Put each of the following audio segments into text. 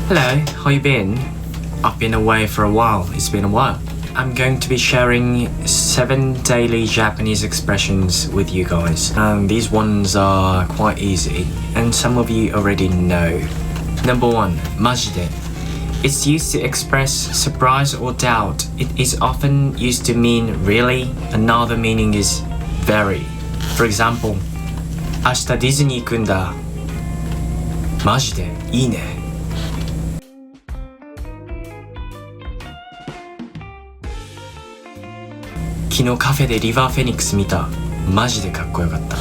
Hello, how you been? I've been away for a while. It's been a while. I'm going to be sharing 7 daily Japanese expressions with you guys. And these ones are quite easy, and some of you already know. Number 1, マジで. It's used to express surprise or doubt. It is often used to mean really. Another meaning is very. For example, 明日ディズニー行くんだ。マジでいいね。昨日カフェでリバーフェニックス見た。マジでかっこよかった。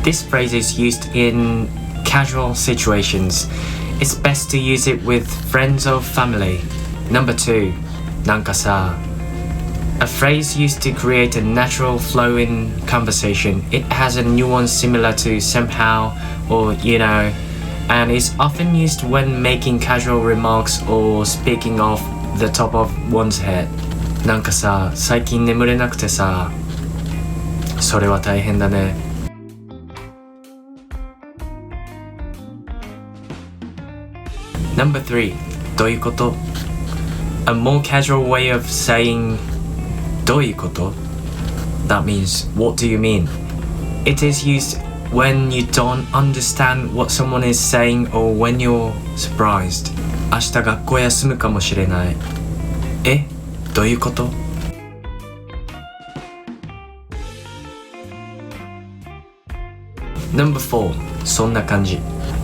This phrase is used in casual situations. It's best to use it with friends or family. Number 2, なんかさ. A phrase used to create a natural flow in conversation. It has a nuance similar to somehow or you know, and is often used when making casual remarks or speaking off the top of one's head. なんかさ、最近眠れなくてさ。それは大変だね。Number 3, どういうこと? A more casual way of saying どういうこと? That means what do you mean? It is used when you don't understand what someone is saying or when you're surprised. 明日学校休むかもしれない。え、どういうこと? Number 4, そんな感じ.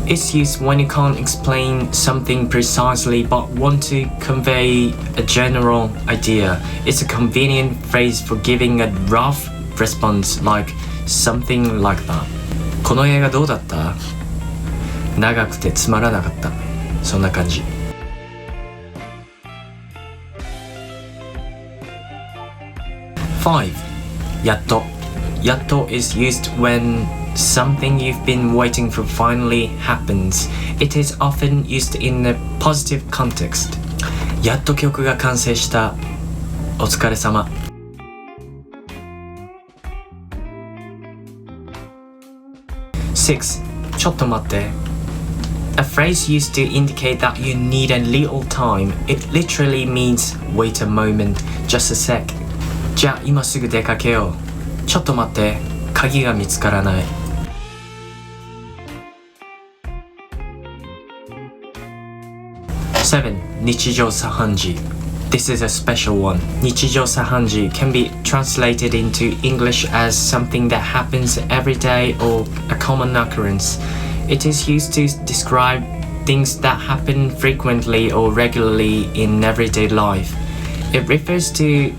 It's used when you can't explain something precisely but want to convey a general idea. It's a convenient phrase for giving a rough response like something like that. この映画どうだった? 長くてつまらなかった。そんな感じ。5. やっと. やっと is used when something you've been waiting for finally happens. It is often used in a positive context. やっと曲が完成した。お疲れ様。6. ちょっと待って. A phrase used to indicate that you need a little time. It literally means wait a moment, just a sec. じゃあ今すぐ出かけよう。ちょっと待って。鍵が見つからない。7. 日常茶飯事. This is a special one. 日常茶飯事 can be translated into English as something that happens every day or a common occurrence. It is used to describe things that happen frequently or regularly in everyday life. It refers to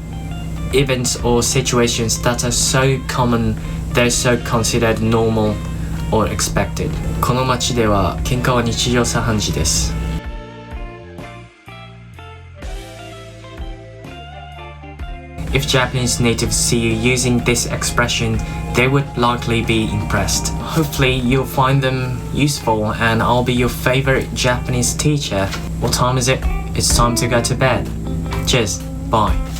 events or situations that are so common they're so considered normal or expected. この町では喧嘩は日常茶飯事です。If Japanese natives see you using this expression, they would likely be impressed. Hopefully you'll find them useful and I'll be your favorite Japanese teacher. What time is it? It's time to go to bed. Cheers. Bye.